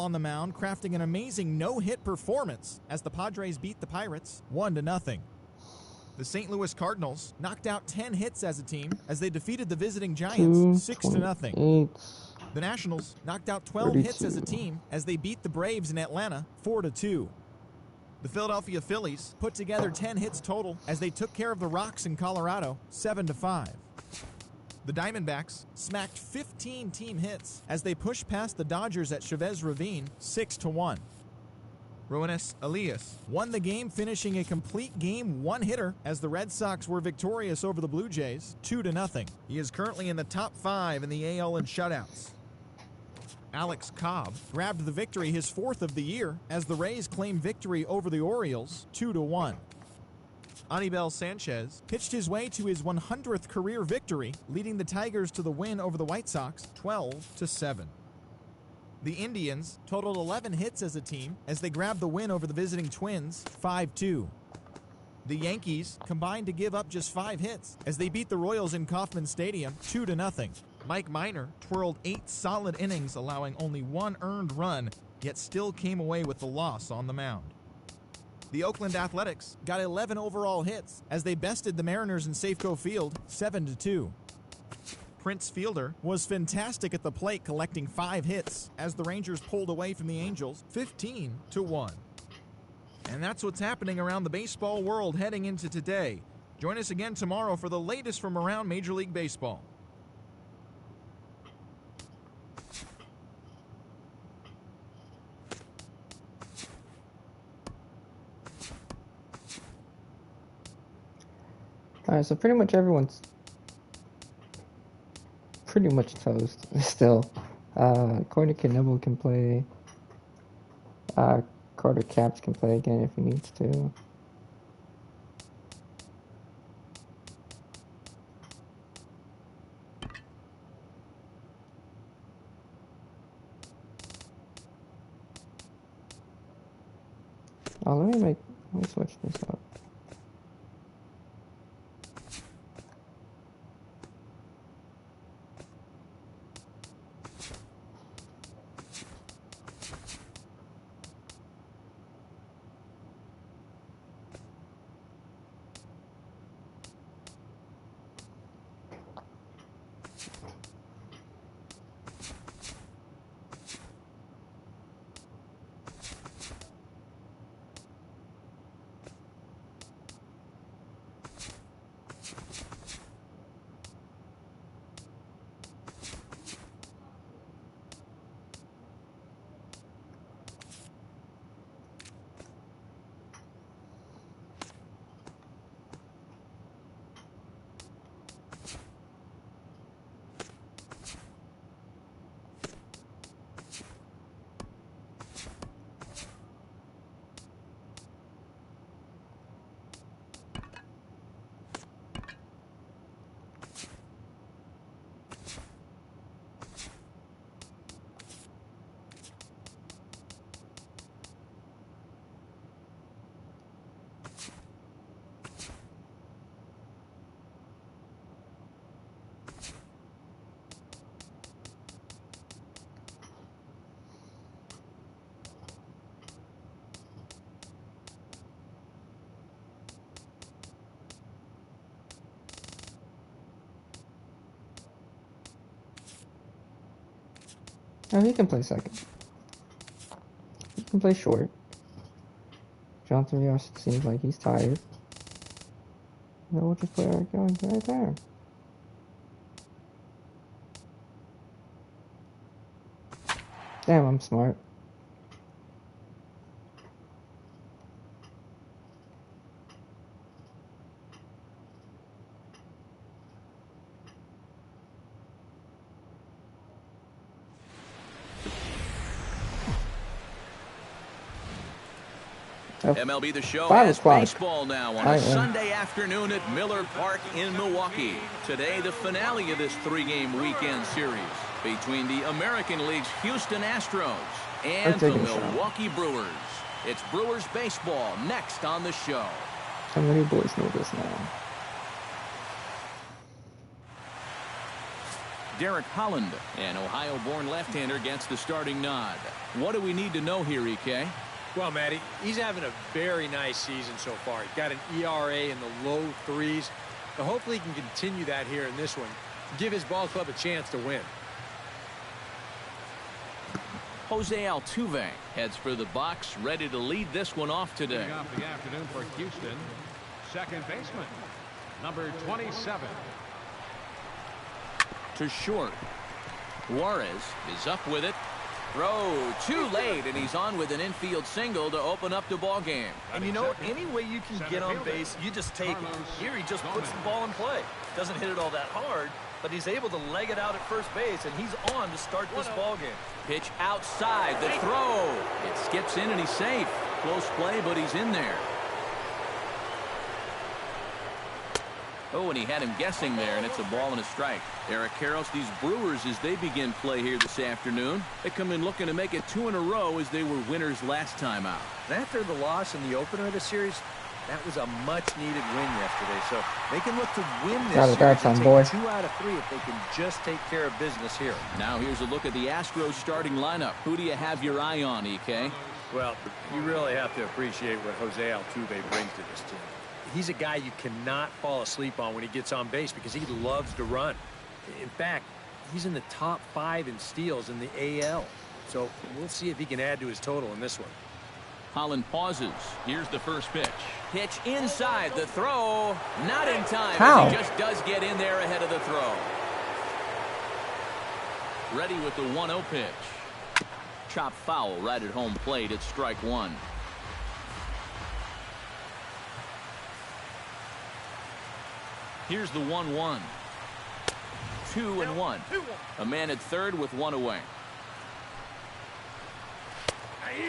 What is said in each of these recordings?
on the mound, crafting an amazing no-hit performance as the Padres beat the Pirates 1-0. The St. Louis Cardinals knocked out 10 hits as a team as they defeated the visiting Giants 6-0. The Nationals knocked out 12 hits as a team as they beat the Braves in Atlanta 4-2. The Philadelphia Phillies put together 10 hits total as they took care of the Rocks in Colorado 7-5. The Diamondbacks smacked 15 team hits as they pushed past the Dodgers at Chavez Ravine 6-1. Roenis Elias won the game, finishing a complete game one-hitter as the Red Sox were victorious over the Blue Jays 2-0. He is currently in the top 5 in the AL in shutouts. Alex Cobb grabbed the victory, his 4th of the year, as the Rays claimed victory over the Orioles 2-1. Anibal Sanchez pitched his way to his 100th career victory, leading the Tigers to the win over the White Sox 12-7. The Indians totaled 11 hits as a team as they grabbed the win over the visiting Twins 5-2. The Yankees combined to give up just 5 hits as they beat the Royals in Kauffman Stadium 2-0. Mike Minor twirled 8 solid innings, allowing only 1 earned run, yet still came away with the loss on the mound. The Oakland Athletics got 11 overall hits as they bested the Mariners in Safeco Field 7-2. Prince Fielder was fantastic at the plate, collecting 5 hits as the Rangers pulled away from the Angels 15-1. And that's what's happening around the baseball world heading into today. Join us again tomorrow for the latest from around Major League Baseball. Alright, so pretty much everyone's pretty much toast still. Corey Knebel can play. Carter Capps can play again if he needs to. Oh, let me switch this up. Oh, he can play second. He can play short. Jonathan Rios seems like he's tired. No, we'll just play Eric Jones right there. Damn, I'm smart. MLB The Show has baseball now on a Sunday afternoon at Miller Park in Milwaukee. Today, the finale of this 3-game weekend series between the American League's Houston Astros and the Milwaukee Brewers. It's Brewers baseball next on the show. How many boys know this now? Derek Holland, an Ohio-born left-hander, gets the starting nod. What do we need to know here, EK? Well, Matty, he's having a very nice season so far. He's got an ERA in the low 3s. So hopefully he can continue that here in this one. Give his ball club a chance to win. Jose Altuve heads for the box, ready to lead this one off today. Leading off the afternoon for Houston, second baseman, number 27. To short. Juarez is up with it. Throw too late, and he's on with an infield single to open up the ball game. And you know, any way you can get on base, you just take it. Here he just puts the ball in play. Doesn't hit it all that hard, but he's able to leg it out at first base, and he's on to start this ball game. Pitch outside, the throw. It skips in, and he's safe. Close play, but he's in there. Oh, and he had him guessing there, and it's a ball and a strike. Eric Karros, these Brewers, as they begin play here this afternoon, they come in looking to make it 2 in a row as they were winners last time out. After the loss in the opener of the series, that was a much-needed win yesterday. So they can look to win this series and take 2 out of 3 if they can just take care of business here. Now here's a look at the Astros starting lineup. Who do you have your eye on, EK? Well, you really have to appreciate what Jose Altuve brings to this team. He's a guy you cannot fall asleep on when he gets on base because he loves to run. In fact, he's in the top 5 in steals in the AL. So we'll see if he can add to his total in this one. Holland pauses. Here's the first pitch. Pitch inside, the throw. Not in time. How? He just does get in there ahead of the throw. Ready with the 1-0 pitch. Chop foul right at home plate at strike 1. Here's the 1-1. 2-1. A man at third with 1 away.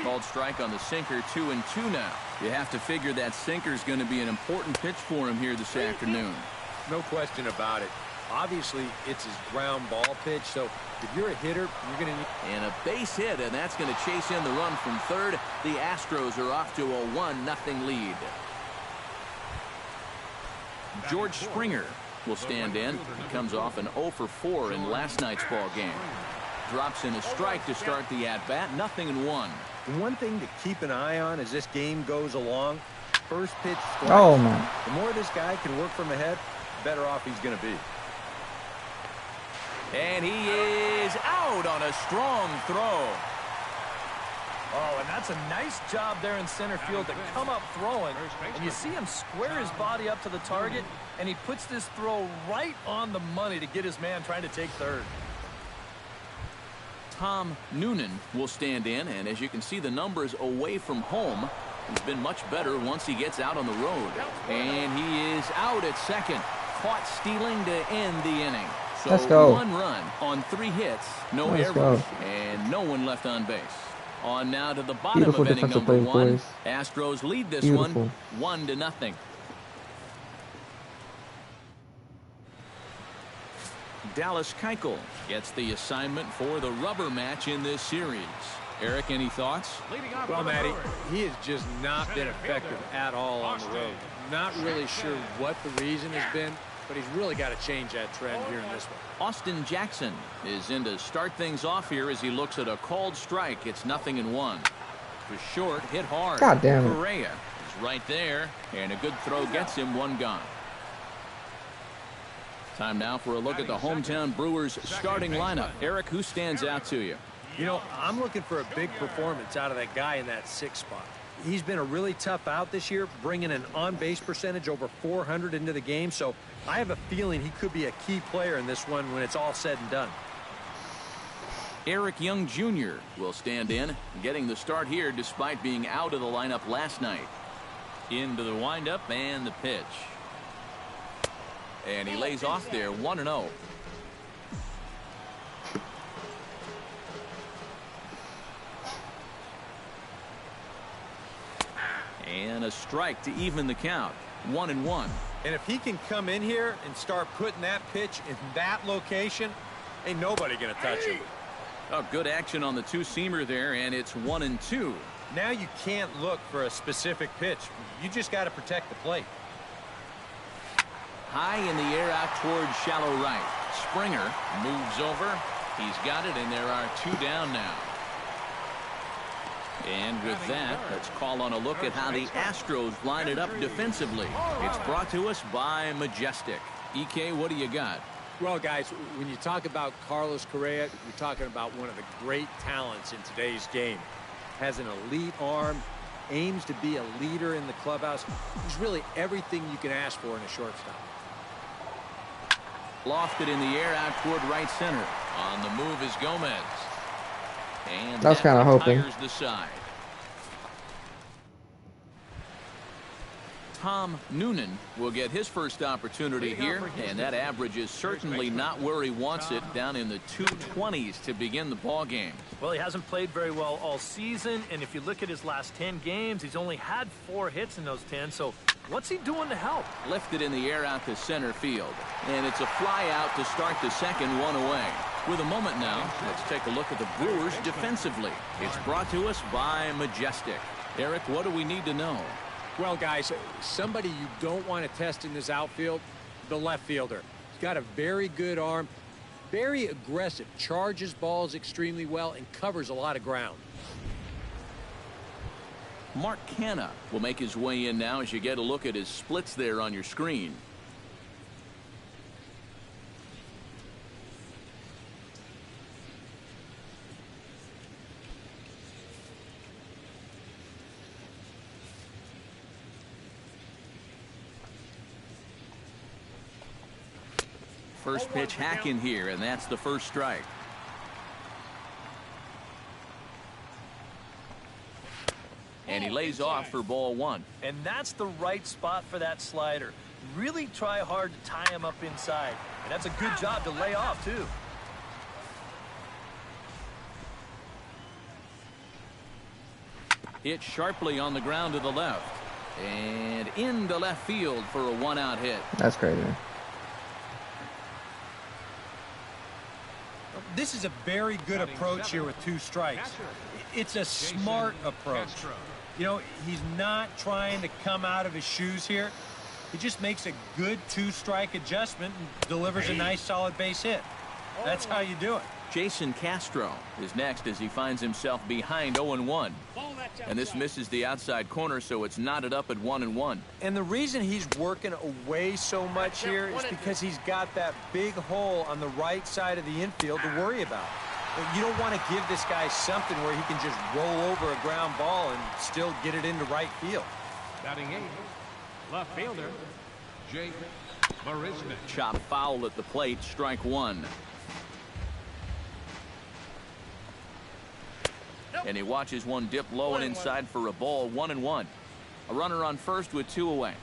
Called strike on the sinker. 2-2 now. You have to figure that sinker's going to be an important pitch for him here this afternoon. No question about it. Obviously, it's his ground ball pitch, so if you're a hitter, you're going to need... And a base hit, and that's going to chase in the run from third. The Astros are off to a 1-0 lead. George Springer will stand in. He comes off an 0 for 4 in last night's ball game. Drops in a strike to start the at-bat. 0-1. One thing to keep an eye on as this game goes along, first pitch strike. Oh, man. The more this guy can work from ahead, the better off he's going to be. And he is out on a strong throw. Oh, and that's a nice job there in center field to come up throwing. And you see him square his body up to the target, and he puts this throw right on the money to get his man trying to take third. Tom Noonan will stand in, and as you can see, the numbers away from home has been much better once he gets out on the road. And he is out at second. Caught stealing to end the inning. So Let's go. 1 run on 3 hits, no errors, and no one left on base. On now to the bottom Beautiful of inning defensive number play, 1. boys. Astros lead this Beautiful. one 1-0. Dallas Keuchel gets the assignment for the rubber match in this series. Eric, any thoughts? Well, Matty, he has just not been effective at all on the road. Not really sure what the reason has been, but he's really got to change that trend here in this one. Austin Jackson is in to start things off here as he looks at a called strike. It's 0-1. To short, hit hard. God damn it. Correa is right there, and a good throw gets him 1 gone. Time now for a look at the hometown Brewers starting lineup. Eric, who stands out to you? You know, I'm looking for a big performance out of that guy in that 6th spot. He's been a really tough out this year, bringing an on-base percentage over 400 into the game, so I have a feeling he could be a key player in this one when it's all said and done. Eric Young Jr. will stand in, getting the start here despite being out of the lineup last night. Into the windup and the pitch. And he lays off there, 1-0. And a strike to even the count, 1-1. And if he can come in here and start putting that pitch in that location, ain't nobody going to touch him. Oh, good action on the 2-seamer there, and it's 1-2. Now you can't look for a specific pitch. You just got to protect the plate. High in the air out towards shallow right. Springer moves over. He's got it, and there are 2 down now. And with that, let's call on a look at how the Astros line it up defensively. It's brought to us by Majestic. EK, what do you got? Well, guys, when you talk about Carlos Correa, you're talking about one of the great talents in today's game. Has an elite arm, aims to be a leader in the clubhouse. He's really everything you can ask for in a shortstop. Lofted in the air out toward right center. On the move is Gomez. And I was kind of hoping. The side. Tom Noonan will get his first opportunity here, and that average is certainly not where he wants it, down in the 220s to begin the ball game. Well, he hasn't played very well all season, and if you look at his last 10 games, he's only had 4 hits in those 10, so what's he doing to help? Lifted in the air out to center field, and it's a fly out to start the second, 1 away. With a moment now, let's take a look at the Brewers defensively. It's brought to us by Majestic. Eric, what do we need to know? Well, guys, somebody you don't want to test in this outfield, the left fielder. He's got a very good arm, very aggressive, charges balls extremely well, and covers a lot of ground. Mark Canha will make his way in now as you get a look at his splits there on your screen. First pitch hack in here, and that's the first strike. And he lays off for ball 1. And that's the right spot for that slider. Really try hard to tie him up inside. And that's a good job to lay off, too. Hit sharply on the ground to the left. And into left field for a 1-out hit. That's crazy. This is a very good approach here with 2 strikes. It's a smart approach. You know, he's not trying to come out of his shoes here. He just makes a good 2-strike adjustment and delivers a nice solid base hit. That's how you do it. Jason Castro is next as he finds himself behind 0-1. And this misses the outside corner, so it's knotted up at 1-1. And the reason he's working away so much here is because he's got that big hole on the right side of the infield to worry about. You don't want to give this guy something where he can just roll over a ground ball and still get it into right field. Batting 8, left fielder, Jake Marisnik. Chop foul at the plate, strike 1. And he watches one dip low and inside for a ball, 1-1. A runner on first with 2 away.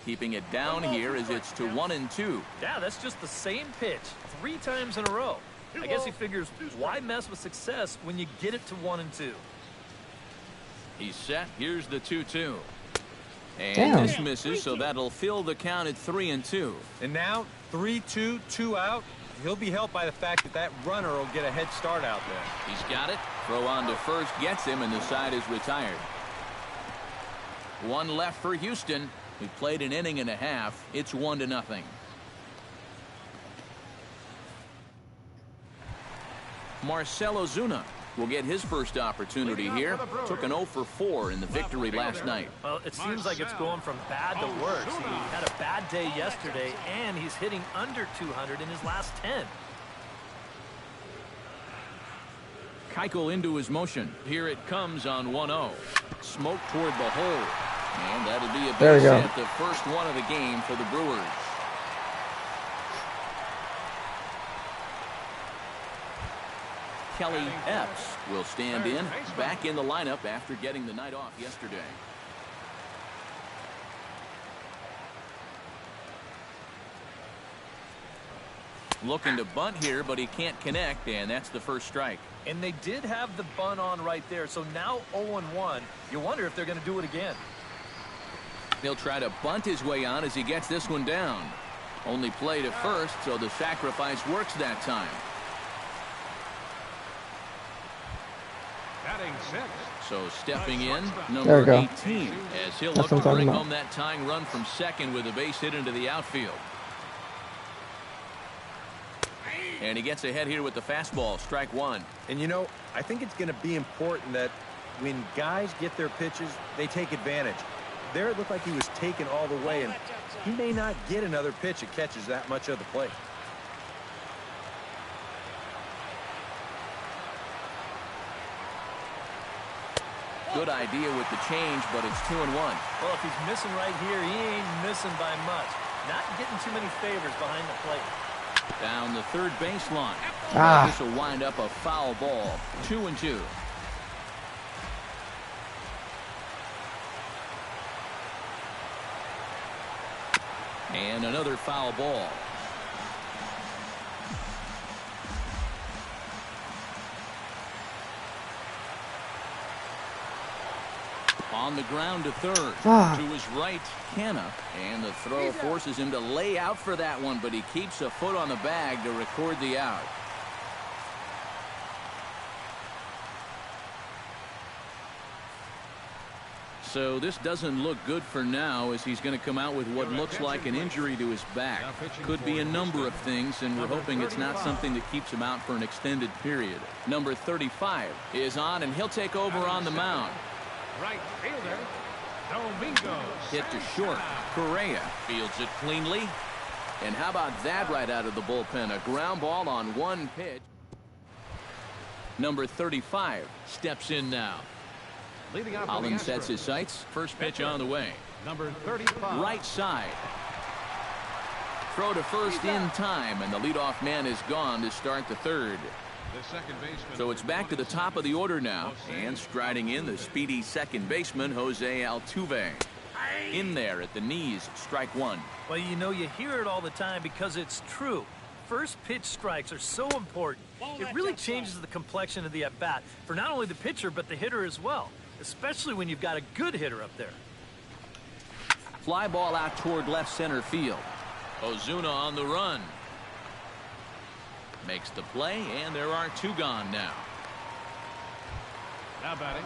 Keeping it down here as it's to 1-2. Yeah, that's just the same pitch 3 times in a row. I guess he figures, why mess with success when you get it to 1-2? He's set. Here's the 2-2. And Damn. This misses, so that'll fill the count at 3-2. And now 3-2, 2 out. He'll be helped by the fact that that runner will get a head start out there. He's got it. Throw on to first gets him, and the side is retired. 1 left for Houston. We played an inning and a half. It's 1-0. Marcell Ozuna will get his first opportunity here. Took an 0 for 4 in the victory last night. Well, it seems like it's going from bad to worse. He had a bad day yesterday, and he's hitting under 200 in his last 10. Keuchel into his motion. Here it comes on 1-0. Smoke toward the hole. And that'll be a base hit, the first one of the game for the Brewers. Kelly Epps will stand in, back in the lineup after getting the night off yesterday. Looking to bunt here, but he can't connect, and that's the first strike. And they did have the bunt on right there, so now 0-1. You wonder if they're going to do it again. He'll try to bunt his way on as he gets this one down. Only play to first, so the sacrifice works that time. Batting 6. So stepping in, number 18, as he'll look to bring home that tying run from second with a base hit into the outfield. And he gets ahead here with the fastball, strike one. And you know, I think it's going to be important that when guys get their pitches, they take advantage. There it looked like he was taken all the way, and he may not get another pitch that catches that much of the plate. Good idea with the change, but it's 2-1. Well, if he's missing right here, he ain't missing by much. Not getting too many favors behind the plate. Down the third baseline. This will wind up a foul ball. 2-2. And another foul ball. On the ground to third. To his right, Canna. And the throw forces him to lay out for that one, but he keeps a foot on the bag to record the out. So this doesn't look good for now, as he's going to come out with what looks like an injury to his back. Could be a number of things, and we're hoping it's not something that keeps him out for an extended period. Number 35 is on, and he'll take over on the mound. Right fielder, Domingo. Hit to short. Correa fields it cleanly. And how about that right out of the bullpen? A ground ball on one pitch. Number 35 steps in now. Leading off Holland sets his sights. First pitch on the way. Number 35. Right side. Throw to first in time, and the leadoff man is gone to start the third. The second baseman. So it's back to the top of the order now, and striding in the speedy second baseman, Jose Altuve. In there at the knees, strike one. Well, you know, you hear it all the time because it's true. First pitch strikes are so important. It really changes the complexion of the at-bat for not only the pitcher, but the hitter as well, especially when you've got a good hitter up there. Fly ball out toward left center field. Ozuna on the run. Makes the play, and there are two gone now. Now batting.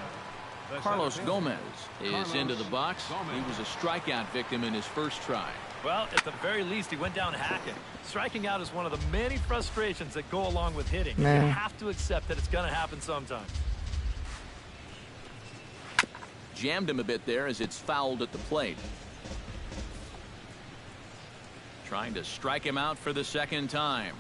Carlos Gomez is into the box. He was a strikeout victim in his first try. Well, at the very least, he went down hacking. Striking out is one of the many frustrations that go along with hitting. You have to accept that it's going to happen sometime. Jammed him a bit there as it's fouled at the plate. Trying to strike him out for the second time.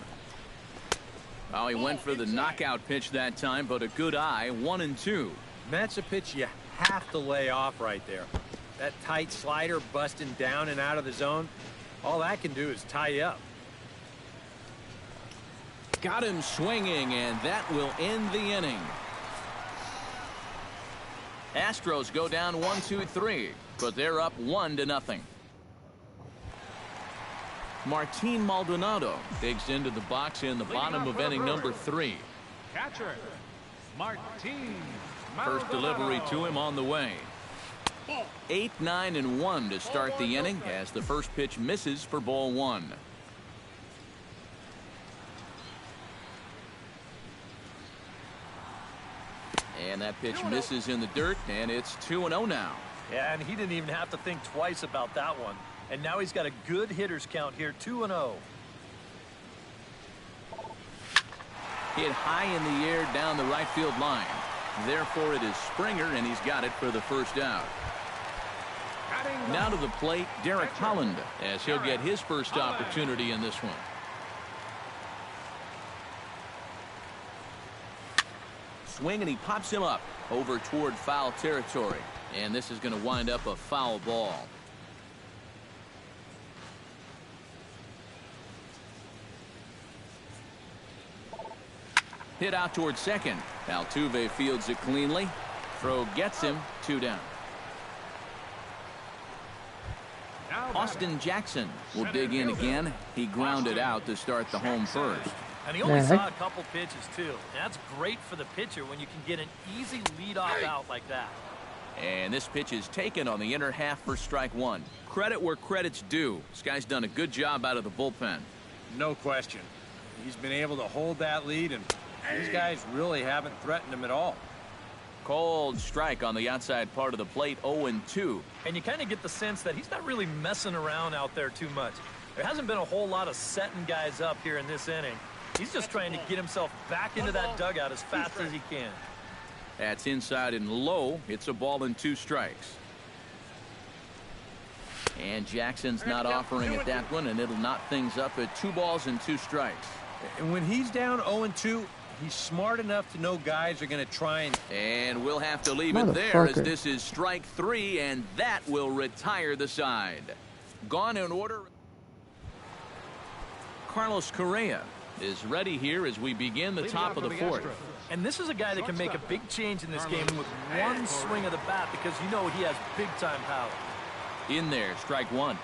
Oh, he went for the knockout pitch that time, but a good eye, 1-2. That's a pitch you have to lay off right there. That tight slider busting down and out of the zone, all that can do is tie you up. Got him swinging, and that will end the inning. Astros go down 1-2-3, but they're up 1-0. Martin Maldonado digs into the box in the bottom of inning number 3. Catcher, Martin. First delivery to him on the way. 8-9-1 to start the inning as the first pitch misses for ball one. And that pitch misses in the dirt, and it's 2-0 now. Yeah, and he didn't even have to think twice about that one. And now he's got a good hitters count here, 2-0. Hit high in the air down the right field line. Therefore, it is Springer, and he's got it for the first out. Now to the plate, Derek Holland, as he'll get his first opportunity in this one. Swing, and he pops him up over toward foul territory. And this is going to wind up a foul ball. Hit out toward second. Altuve fields it cleanly. Throw gets him, 2 down. Austin Jackson will dig in again. He grounded out to start the home first. And he only saw a couple pitches, too. That's great for the pitcher when you can get an easy leadoff out like that. And this pitch is taken on the inner half for strike one. Credit where credit's due. This guy's done a good job out of the bullpen. No question. He's been able to hold that lead, and these guys really haven't threatened him at all. Cold strike on the outside part of the plate, 0-2. And you kind of get the sense that he's not really messing around out there too much. There hasn't been a whole lot of setting guys up here in this inning. He's just trying to get himself back into that dugout as fast as he can. That's inside and low. It's a ball and 2 strikes. And Jackson's not offering at that one, and it'll knock things up at 2 balls and 2 strikes. And when he's down 0-2, he's smart enough to know guys are going to try and we'll have to leave it there as this is strike 3, and that will retire the side. Gone in order. Carlos Correa is ready here as we begin the top of the 4th. And this is a guy that can make a big change in this game with one swing of the bat, because you know he has big-time power. In there, strike 1.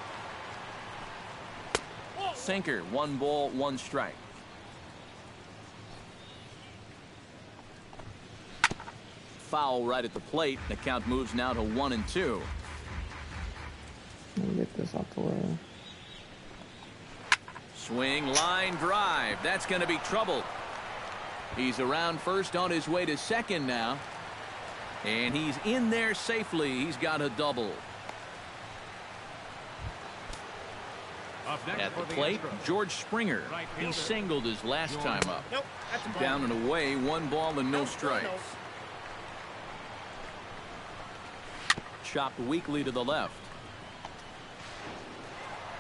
Sinker, 1 ball, 1 strike. Foul right at the plate. The count moves now to 1-2. Let me get this out the way. Swing, line drive. That's going to be trouble. He's around first, on his way to second now. And he's in there safely. He's got a double. At the plate, George Springer. He singled his last time up. Down and away, 1 ball and no strikes. Chopped weakly to the left.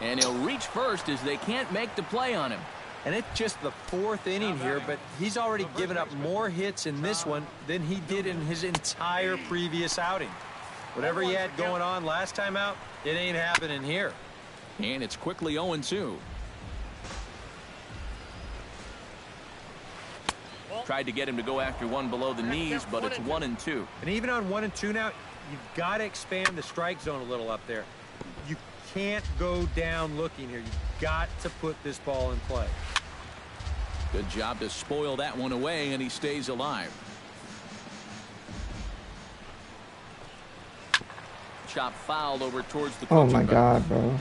And he'll reach first as they can't make the play on him. And it's just the 4th inning here, but he's already given up more hits in this one than he did in his entire previous outing. Whatever he had going on last time out, it ain't happening here. And it's quickly 0-2. Tried to get him to go after one below the knees, but it's 1-2. And even on 1-2 now, you've got to expand the strike zone a little up there. You can't go down looking here. You've got to put this ball in play. Good job to spoil that one away, and he stays alive. Chop foul over towards the Oh my God, bro.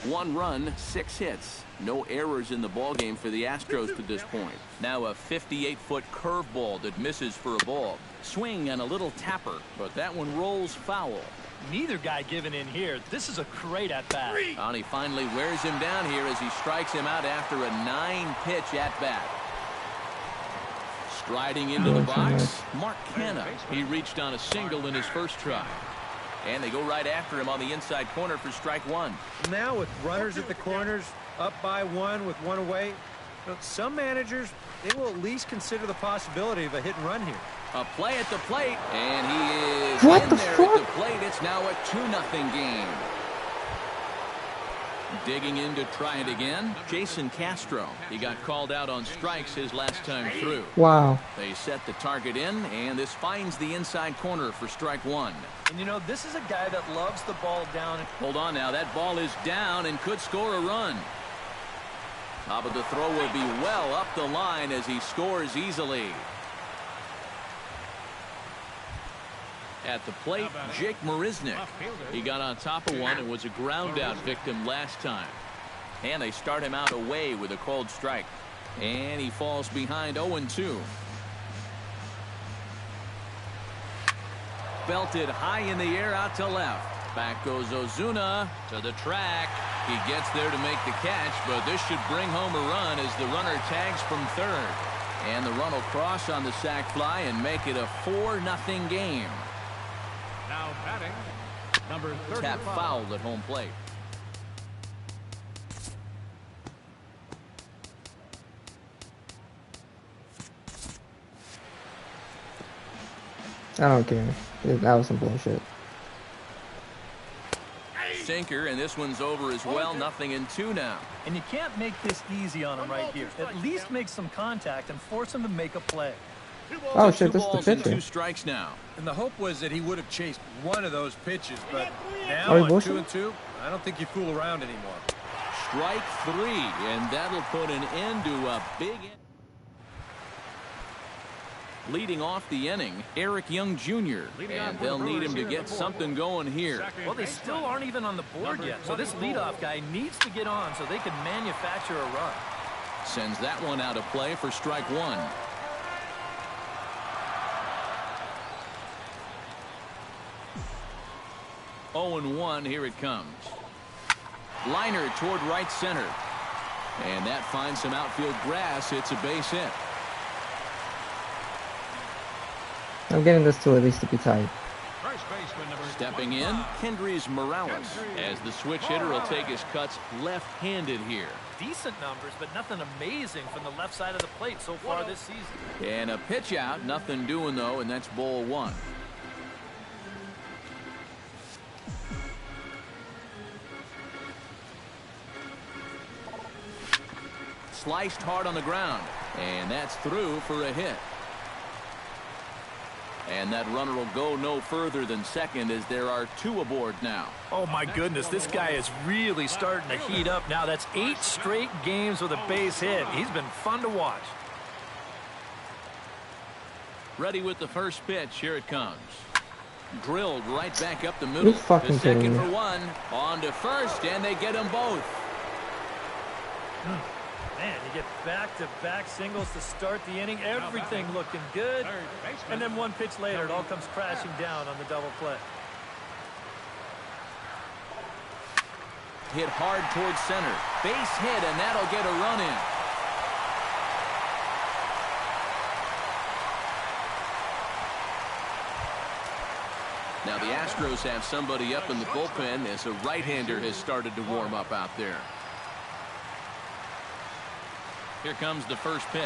1 run, 6 hits. No errors in the ballgame for the Astros to this point. Now a 58-foot curveball that misses for a ball. Swing and a little tapper, but that one rolls foul. Neither guy giving in here. This is a great at-bat. And he finally wears him down here as he strikes him out after a 9-pitch at-bat. Striding into the box, Mark Canha. He reached on a single in his first try. And they go right after him on the inside corner for strike 1. Now with runners at the corners, up by 1 with 1 away, you know, some managers, they will at least consider the possibility of a hit and run here. A play at the plate, and he is what in the there fuck? at the plate. It's now a 2-0 game. Digging in to try it again, Jason Castro. He got called out on strikes his last time through. Wow. They set the target in, and this finds the inside corner for strike 1. And you know, this is a guy that loves the ball down. Hold on now, that ball is down and could score a run. But the throw will be well up the line as he scores easily. At the plate, Jake Marisnick. He got on top of one and was a ground out victim last time. And they start him out away with a cold strike. And he falls behind 0-2. Belted high in the air out to left. Back goes Ozuna to the track. He gets there to make the catch, but this should bring home a run as the runner tags from third. And the run will cross on the sac fly and make it a 4-0 game. Now batting, number 35. Tap foul at home plate. I don't care. That was some bullshit. Sinker, and this one's over as well. 0-2 now. And you can't make this easy on him right here. At least make some contact and force him to make a play. Oh shit, this is the 2 balls and pitcher. 2 strikes now. And the hope was that he would have chased one of those pitches, but now Are you on bullshitting? 2-2, I don't think you fool around anymore. Strike 3, and that'll put an end to a big leading off the inning, Eric Young Jr. And they'll need him to get something going here. Well, they still aren't even on the board yet, so this leadoff guy needs to get on so they can manufacture a run. Sends that one out of play for strike 1. Oh, 0-1, here it comes. Liner toward right center. And that finds some outfield grass. It's a base hit. I'm getting this to at least to be tight. Stepping in, Kendrys Morales, as the switch hitter will take his cuts left-handed here. Decent numbers, but nothing amazing from the left side of the plate so far this season. And a pitch out, nothing doing though, and that's ball one. Sliced hard on the ground, and that's through for a hit. And that runner will go no further than second as there are two aboard now. Oh, my goodness. This guy is really starting to heat up now. That's 8 straight games with a base hit. He's been fun to watch. Ready with the first pitch. Here it comes. Drilled right back up the middle. You fucking to second kidding for me. one. On to first, and they get them both. Man, you get back-to-back singles to start the inning. Everything looking good. And then one pitch later, it all comes crashing down on the double play. Hit hard towards center. Base hit, and that'll get a run in. Now the Astros have somebody up in the bullpen as a right-hander has started to warm up out there. Here comes the first pitch.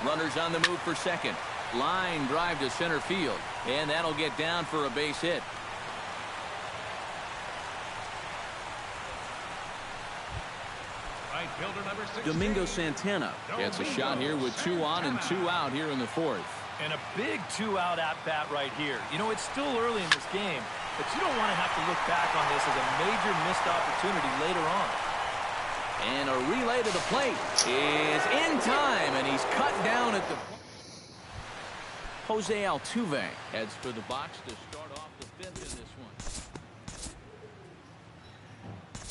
Runners on the move for second. Line drive to center field. And that'll get down for a base hit. Right fielder number 16. Domingo Santana gets a shot here with 2 on and 2 out here in the fourth. And a big 2-out at-bat right here. You know, it's still early in this game, but you don't want to have to look back on this as a major missed opportunity later on. And a relay to the plate is in time, and he's cut down at the... Jose Altuve heads for the box to start off the fifth in this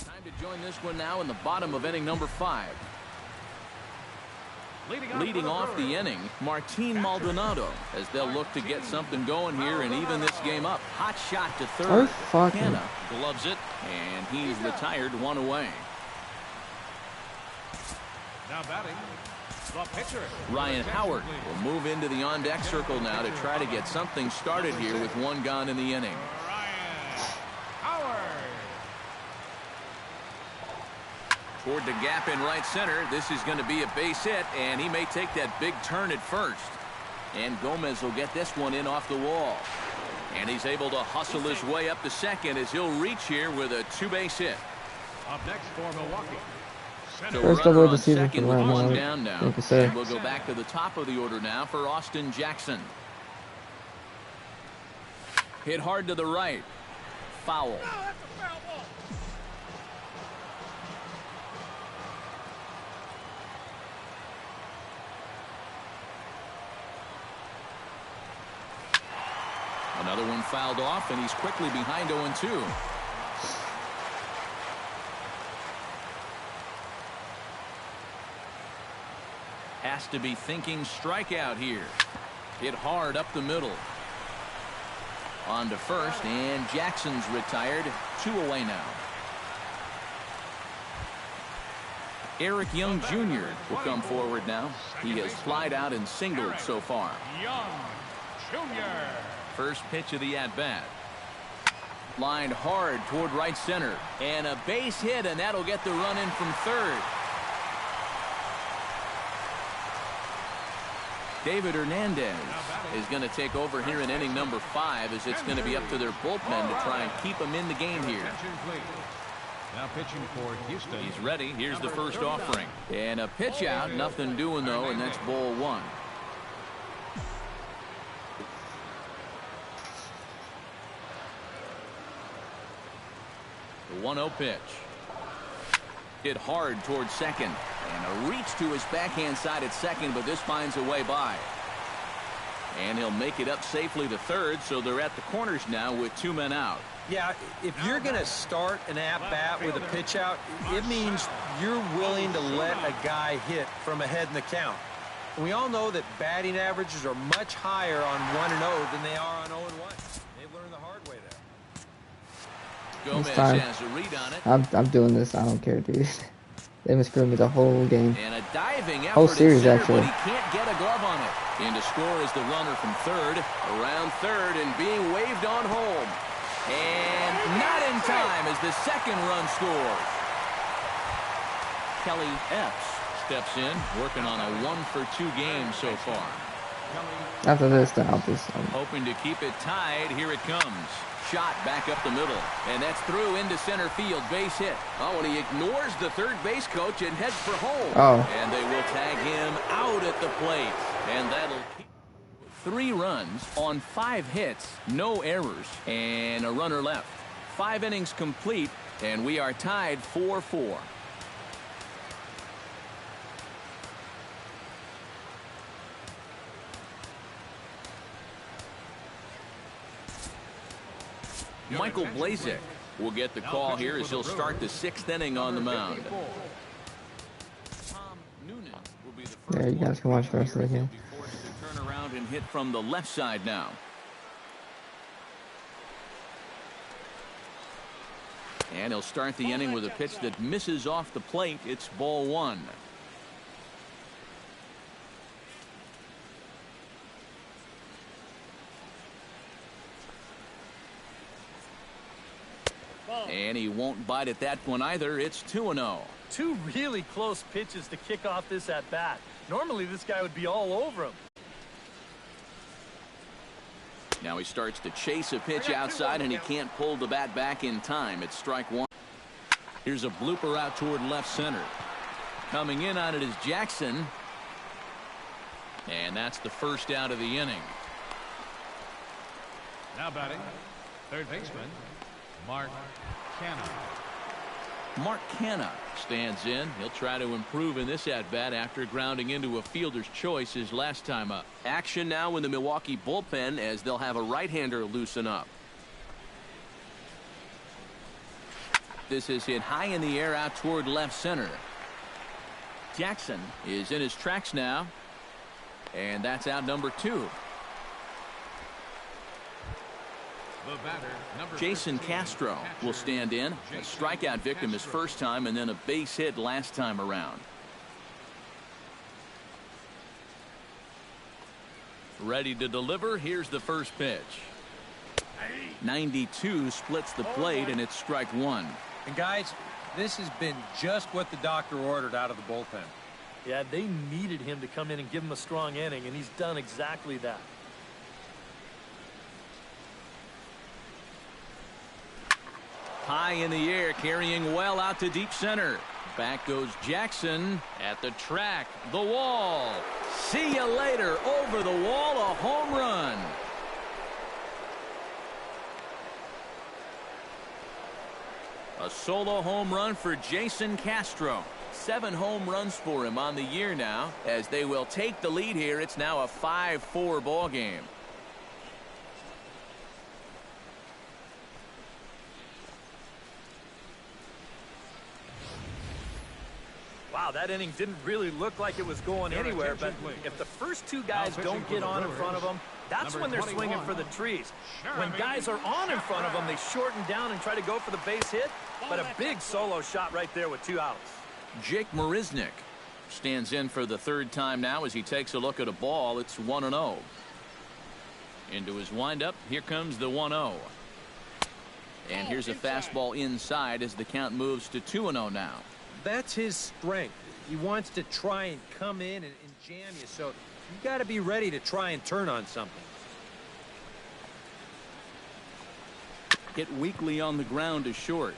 one. Time to join this one now in the bottom of inning number 5. Leading off the inning, Martin Maldonado, as they'll look to get something going here and even this game up. Hot shot to third. Canna gloves it, and he's retired 1 away. Now batting, the pitcher. Ryan Howard will move into the on-deck circle now to try to get something started here with 1 gone in the inning. Ryan Howard. Toward the gap in right center. This is going to be a base hit, and he may take that big turn at first. And Gomez will get this one in off the wall. And he's able to hustle his way up to second as he'll reach here with a 2-base hit. Up next for Milwaukee. So First double runner of the on season second for with Ryan 1 Howard. down now. Thank you, sir. And we'll go back to the top of the order now for Austin Jackson. Hit hard to the right. Foul. Another one fouled off, and he's quickly behind 0-2. Has to be thinking strikeout here. Hit hard up the middle. On to first, and Jackson's retired. 2 away now. Eric Young Jr. will come forward now. He has flied out and singled so far. Young Jr. First pitch of the at-bat. Lined hard toward right center. And a base hit, and that'll get the run in from third. David Hernandez is going to take over here in inning number 5 as it's going to be up to their bullpen to try and keep them in the game here. Now pitching for Houston. He's ready. Here's the first offering. And a pitch out. Nothing doing, though, and that's ball 1. The 1-0 pitch. Hit hard towards second. And a reach to his backhand side at second, but this finds a way by. And he'll make it up safely to third, so they're at the corners now with 2 men out. Yeah, if you're going to start an at-bat with a pitch out, it means you're willing to let a guy hit from ahead in the count. We all know that batting averages are much higher on 1-0 than they are on 0-1. They've learned the hard way there. Gomez has a read on it. I'm doing this. I don't care, dude. They've been screwing me the whole game. And a diving effort Whole series, center, actually. but he can't get a glove on it. In to score is the runner from third. Around third and being waved on home. And not in time as the second run scores. Kelly Epps steps in, working on a 1-for-2 game so far. After this, then I'll just... Hoping to keep it tied. Here it comes. Shot back up the middle. And that's through into center field. Base hit. Oh, and he ignores the third base coach and heads for home. Oh. And they will tag him out at the plate. And that'll keep 3 runs on 5 hits. No errors. And a runner left. 5 innings complete. And we are tied 4-4. Michael Blazek will get the call here as he'll start the 6th inning on the mound. Yeah, you guys can watch the rest of the game. Turn around and hit from the left side now. And he'll start the inning with a pitch that misses off the plate. It's ball 1. And he won't bite at that one either. It's 2-0. 2 really close pitches to kick off this at bat. Normally this guy would be all over him. Now he starts to chase a pitch outside and he can't pull the bat back in time. It's strike 1. Here's a blooper out toward left center. Coming in on it is Jackson. And that's the first out of the inning. Now batting, third baseman, Mark Canha. Mark Canha stands in. He'll try to improve in this at-bat after grounding into a fielder's choice his last time up. Action now in the Milwaukee bullpen as they'll have a right-hander loosen up. This is hit high in the air out toward left center. Jackson is in his tracks now. And that's out number 2. Jason Castro will stand in. A strikeout victim his first time and then a base hit last time around. Ready to deliver. Here's the first pitch. 92 splits the plate and it's strike 1. And guys, this has been just what the doctor ordered out of the bullpen. Yeah, they needed him to come in and give him a strong inning, and he's done exactly that. High in the air, carrying well out to deep center. Back goes Jackson at the track, the wall. See you later. Over the wall, a home run. A solo home run for Jason Castro. 7 home runs for him on the year now. As they will take the lead here, it's now a 5-4 ball game. Wow, that inning didn't really look like it was going anywhere, but if the first 2 guys don't get on in front of them, that's when they're swinging for the trees. When guys are on in front of them, they shorten down and try to go for the base hit, but a big solo shot right there with 2 outs. Jake Marisnick stands in for the 3rd time now as he takes a look at a ball. It's 1-0. Into his windup, here comes the 1-0. And here's a fastball inside as the count moves to 2-0 now. That's his strength. He wants to try and come in and jam you, so you got to be ready to try and turn on something. Hit weakly on the ground to short.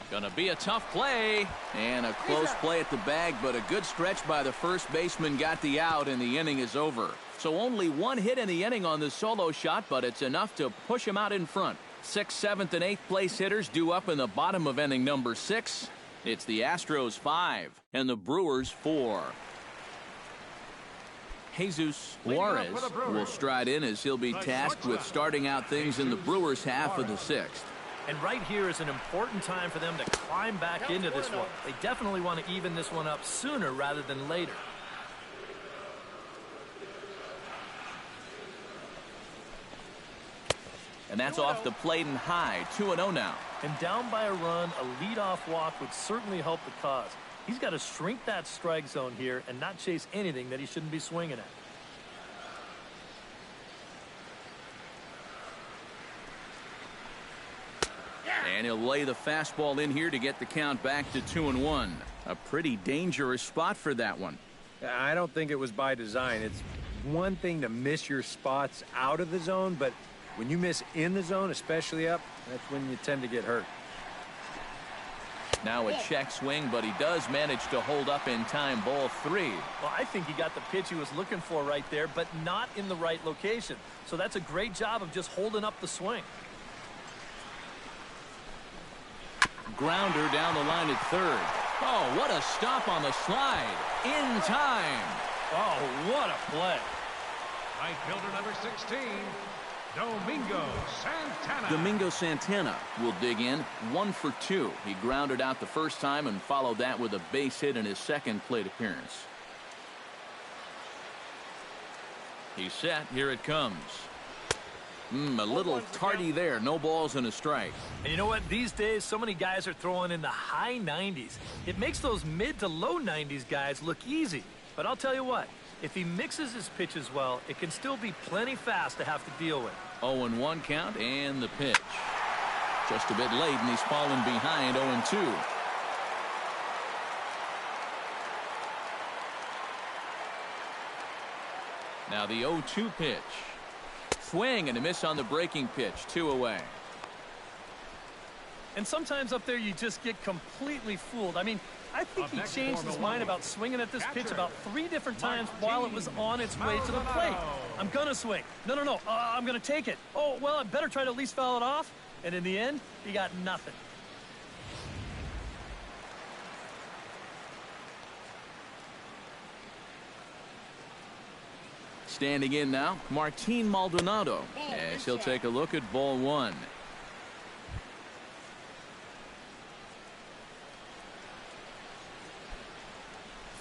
Gonna be a tough play and a close play at the bag, but a good stretch by the first baseman got the out and the inning is over. So only 1 hit in the inning on the solo shot, but it's enough to push him out in front. 6th, 7th, and 8th place hitters due up in the bottom of inning number 6. It's the Astros 5 and the Brewers 4. Jesus Juarez will stride in as he'll be tasked with starting out things in the Brewers half of the 6th. And right here is an important time for them to climb back into this one. They definitely want to even this one up sooner rather than later. And that's off the plate and high. 2-0 now. And down by a run, a leadoff walk would certainly help the cause. He's got to shrink that strike zone here and not chase anything that he shouldn't be swinging at. And he'll lay the fastball in here to get the count back to 2-1. A pretty dangerous spot for that one. I don't think it was by design. It's one thing to miss your spots out of the zone, but when you miss in the zone, especially up, that's when you tend to get hurt. Now a check swing, but he does manage to hold up in time. Ball 3. Well, I think he got the pitch he was looking for right there, but not in the right location. So that's a great job of just holding up the swing. Grounder down the line at third. Oh, what a stop on the slide. In time. Oh, what a play. Right fielder number 16, Domingo Santana. Domingo Santana will dig in 1 for 2. He grounded out the first time and followed that with a base hit in his second plate appearance. He's set. Here it comes. A little tardy there. No balls and a strike. And you know what? These days, so many guys are throwing in the high 90s. It makes those mid to low 90s guys look easy. But I'll tell you what, if he mixes his pitches well, it can still be plenty fast to have to deal with. 0-1 count and the pitch. Just a bit late, and he's fallen behind 0-2. Now the 0-2 pitch. Swing and a miss on the breaking pitch. 2 away. And sometimes up there you just get completely fooled. I mean, I think he changed his mind about swinging at this pitch about 3 different times while it was on its way to the plate. I'm going to swing. No. I'm going to take it. Oh, well, I better try to at least foul it off. And in the end, he got nothing. Standing in now, Martin Maldonado, as he'll take a look at ball 1.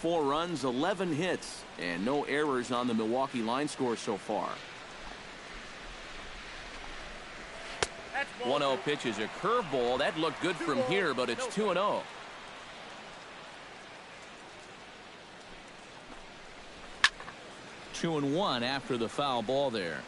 Four runs, 11 hits, and no errors on the Milwaukee line score so far. 1-0 pitch is a curveball. That looked good from here, but it's 2-0. Two and 1 after the foul ball there.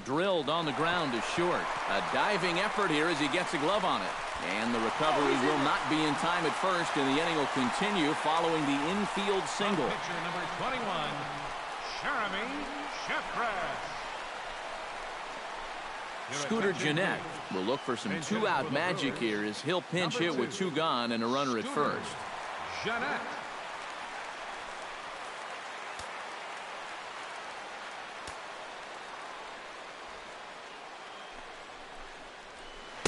Drilled on the ground to short. A diving effort here as he gets a glove on it. And the recovery will not be in time at first, and the inning will continue following the infield single. Pitcher number 21, Jeremy Shepard. Scooter Gennett will look for some 2-out magic here as he'll pinch hit with 2 gone and a runner at first. Gennett.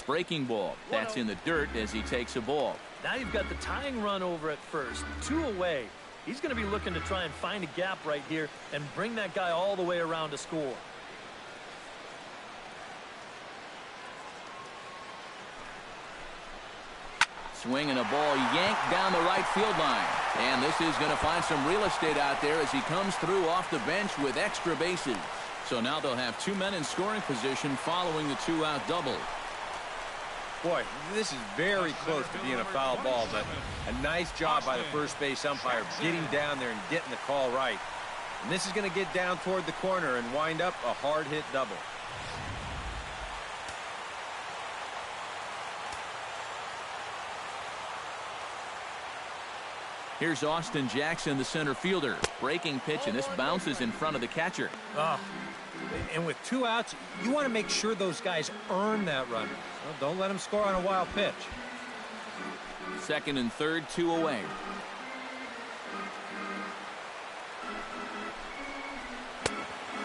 Breaking ball. That's in the dirt as he takes a ball. Now you've got the tying run over at first. 2 away. He's going to be looking to try and find a gap right here and bring that guy all the way around to score. Swinging a ball yanked down the right field line. And this is going to find some real estate out there as he comes through off the bench with extra bases. So now they'll have 2 men in scoring position following the 2-out double. Boy, this is very close to being a foul ball, but a nice job by the first base umpire getting down there and getting the call right. And this is going to get down toward the corner and wind up a hard hit double. Here's Austin Jackson, the center fielder. Breaking pitch, and this bounces in front of the catcher. And with 2 outs, you want to make sure those guys earn that run. Well, don't let them score on a wild pitch. Second and third, 2 away.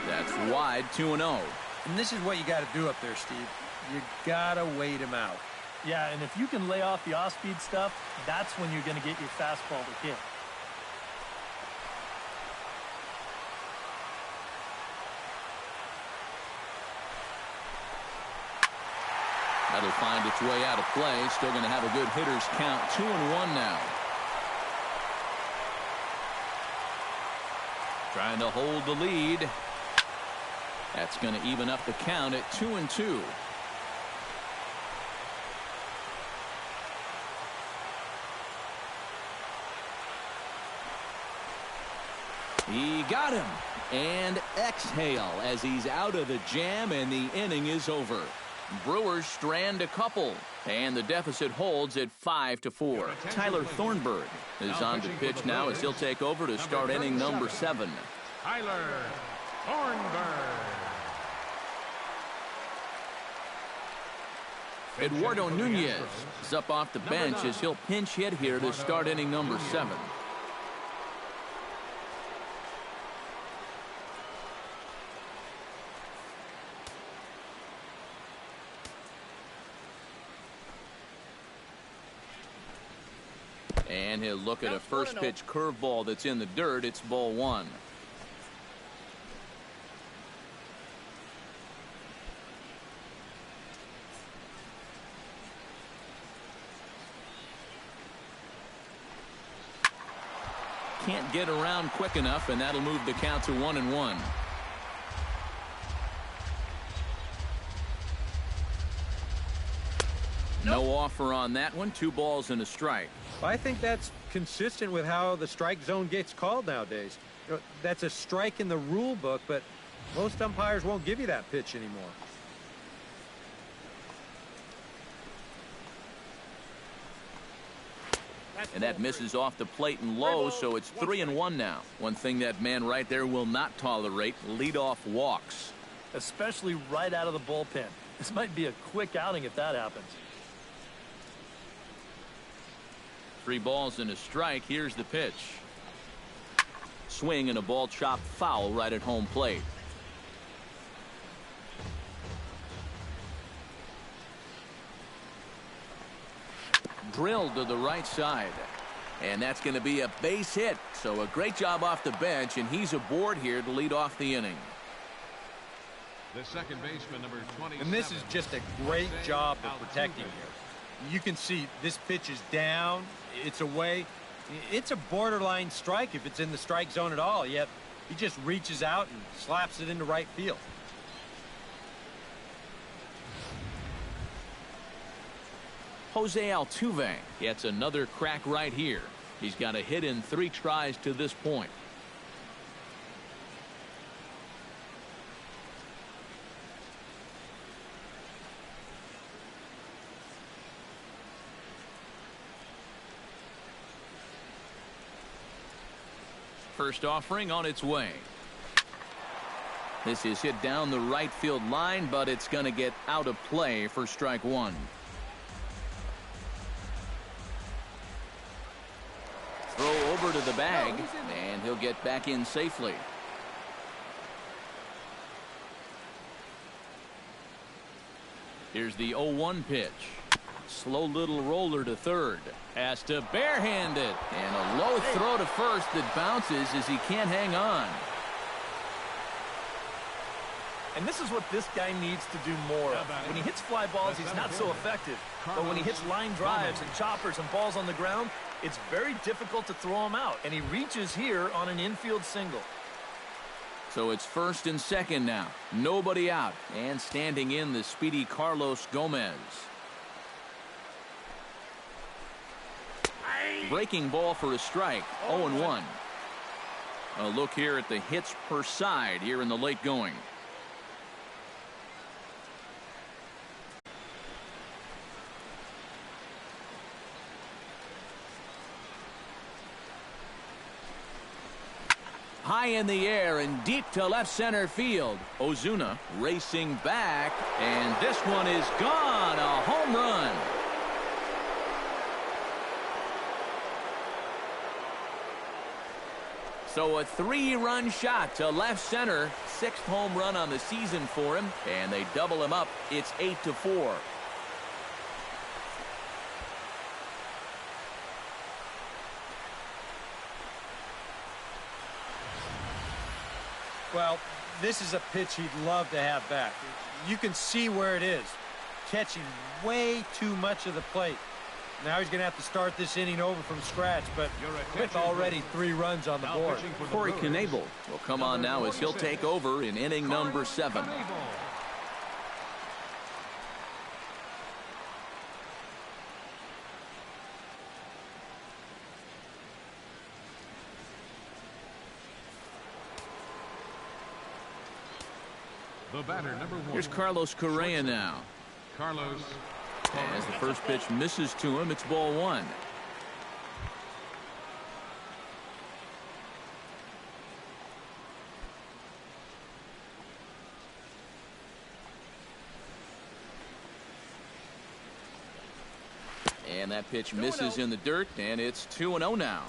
That's wide, 2-0. And this is what you got to do up there, Steve. You got to wait him out. Yeah, and if you can lay off the off-speed stuff, that's when you're going to get your fastball to hit. That'll find its way out of play. Still going to have a good hitter's count. 2-1 now. Trying to hold the lead. That's going to even up the count at 2-2. He got him. And exhale as he's out of the jam, and the inning is over. Brewers strand a couple, and the deficit holds at 5-4. Tyler Thornburg is on to pitch now as he'll take over to start inning number 7. Tyler Thornburg. Eduardo Nunez is up off the bench as he'll pinch hit here to start inning number 7. And he'll look at a first pitch curveball that's in the dirt. It's ball 1. Can't get around quick enough, and that'll move the count to 1-1. No offer on that one. 2 balls and a strike. I think that's consistent with how the strike zone gets called nowadays. You know, that's a strike in the rule book, but most umpires won't give you that pitch anymore. And that misses off the plate and low, so it's 3-1 now. One thing that man right there will not tolerate: leadoff walks. Especially right out of the bullpen. This might be a quick outing if that happens. 3 balls and a strike. Here's the pitch. Swing and a ball chopped foul right at home plate. Drilled to the right side. And that's going to be a base hit. So a great job off the bench, and he's aboard here to lead off the inning. The second baseman, number 27. And this is just a great job of protecting here. You can see this pitch is down. It's away. It's a borderline strike if it's in the strike zone at all, yet he just reaches out and slaps it into right field. Jose Altuve gets another crack right here. He's got a hit in 3 tries to this point. First offering on its way. This is hit down the right field line, but it's going to get out of play for strike 1. Throw over to the bag, and he'll get back in safely. Here's the 0-1 pitch. Slow little roller to third. Has to barehand it. And a low throw to first that bounces as he can't hang on. And this is what this guy needs to do more of. When he hits fly balls, he's not so effective. But when he hits line drives and choppers and balls on the ground, it's very difficult to throw him out. And he reaches here on an infield single. So it's first and second now. Nobody out. And standing in, the speedy Carlos Gomez. Breaking ball for a strike. 0-1. A look here at the hits per side here in the late going. High in the air and deep to left center field. Ozuna racing back, and this one is gone. A home run. So a 3-run shot to left center. 6th home run on the season for him, and they double him up. It's 8-4. Well, this is a pitch he'd love to have back. You can see where it is. Catching way too much of the plate. Now he's going to have to start this inning over from scratch, but with already 3 runs on the board. Corey Knebel will come on now as he'll take over in inning number 7. The batter, number 1. Here's Carlos Correa now. Carlos. As the first pitch misses to him, it's ball 1. And that pitch misses in the dirt, and it's 2-0 now.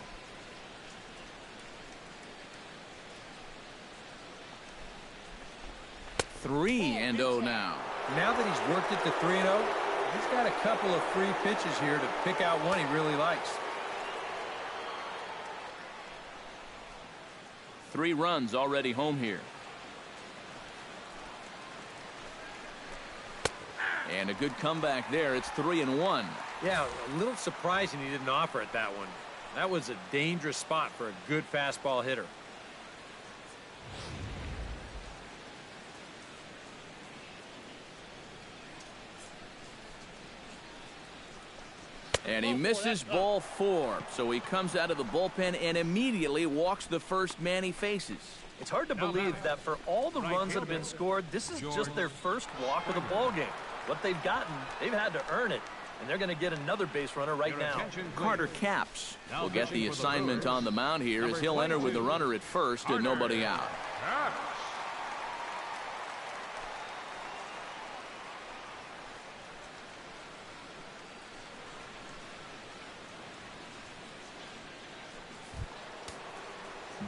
Three and 0 now. Now that he's worked it to 3-0, he's got a couple of free pitches here to pick out one he really likes. 3 runs already home here. And a good comeback there. It's 3-1. Yeah, a little surprising he didn't offer it that one. That was a dangerous spot for a good fastball hitter. And he misses ball 4. So he comes out of the bullpen and immediately walks the first man he faces. It's hard to believe that for all the runs that have been scored, this is just their first walk of the ball game. What they've gotten, they've had to earn it. And they're going to get another base runner right now. Carter Capps will get the assignment on the mound here as he'll enter with the runner at first and nobody out.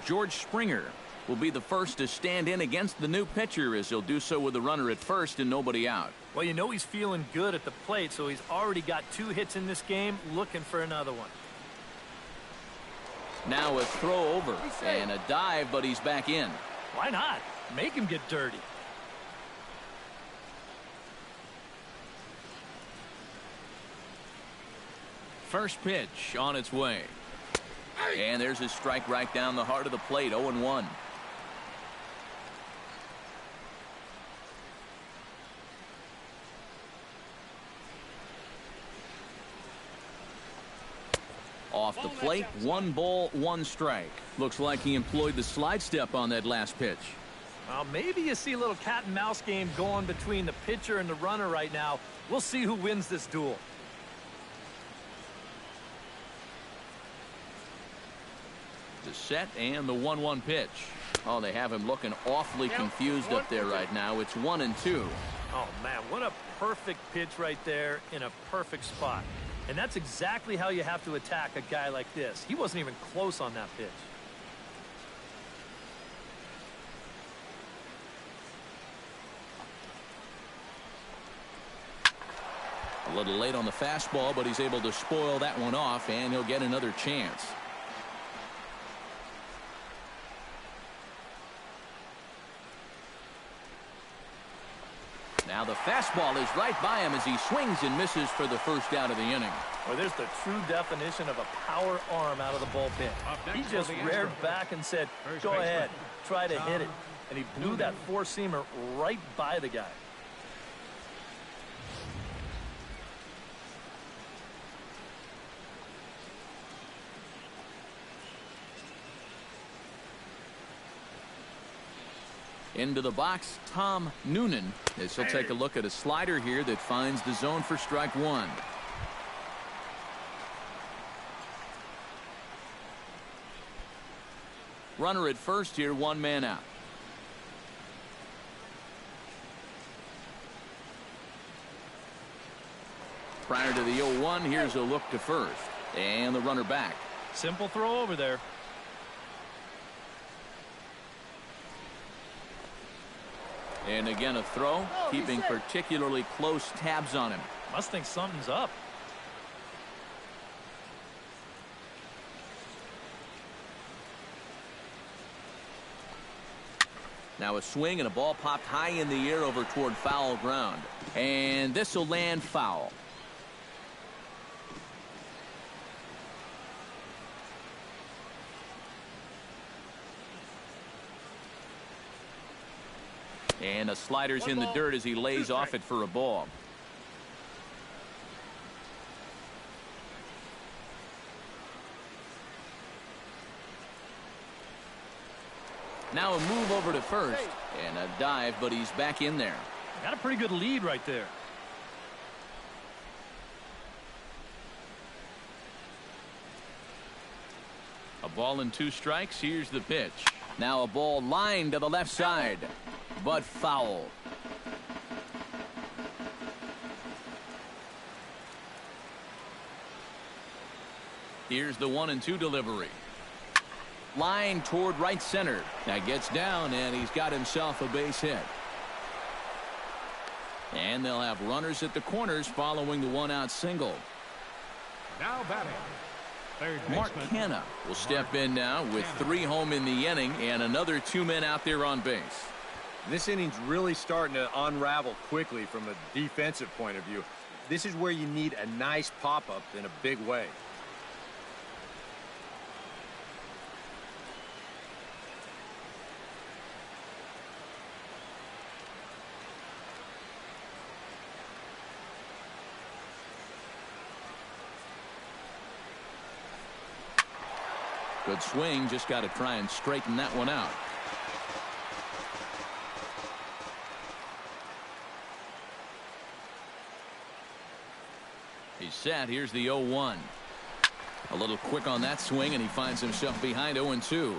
George Springer will be the first to stand in against the new pitcher as he'll do so with the runner at first and nobody out. Well, you know he's feeling good at the plate, so he's already got 2 hits in this game, looking for another one. Now a throw over and a dive, but he's back in. Why not? Make him get dirty. First pitch on its way. And there's his strike right down the heart of the plate, 0-1. Off the plate, 1 ball, 1 strike. Looks like he employed the slide step on that last pitch. Well, maybe you see a little cat and mouse game going between the pitcher and the runner right now. We'll see who wins this duel. The set and the 1-1 pitch. Oh, they have him looking awfully confused up there right now. It's 1-2. Oh, man, what a perfect pitch right there in a perfect spot. And that's exactly how you have to attack a guy like this. He wasn't even close on that pitch. A little late on the fastball, but he's able to spoil that one off, and he'll get another chance. Now the fastball is right by him as he swings and misses for the first out of the inning. Well, there's the true definition of a power arm out of the bullpen. He just reared back and said, go ahead, try to hit it. And he blew that 4-seamer right by the guy. Into the box, Tom Noonan, as he'll take a look at a slider here that finds the zone for strike 1. Runner at first here, 1 man out. Prior to the 0-1, here's a look to first. And the runner back. Simple throw over there. And again a throw, keeping particularly close tabs on him. Must think something's up. Now a swing and a ball popped high in the air over toward foul ground. And this will land foul. And the slider's in the dirt as he lays off it for a ball. Now a move over to first and a dive, but he's back in there. Got a pretty good lead right there. A ball and 2 strikes. Here's the pitch. Now a ball lined to the left side, but foul. Here's the 1-2 delivery. Line toward right center. That gets down, and he's got himself a base hit. And they'll have runners at the corners following the 1-out single. Now batting, third Mark baseman. Canha will step in now with 3 home in the inning and another 2 men out there on base. This inning's really starting to unravel quickly from a defensive point of view. This is where you need a nice pop-up in a big way. Good swing, just got to try and straighten that one out. He's set. Here's the 0-1. A little quick on that swing, and he finds himself behind 0-2.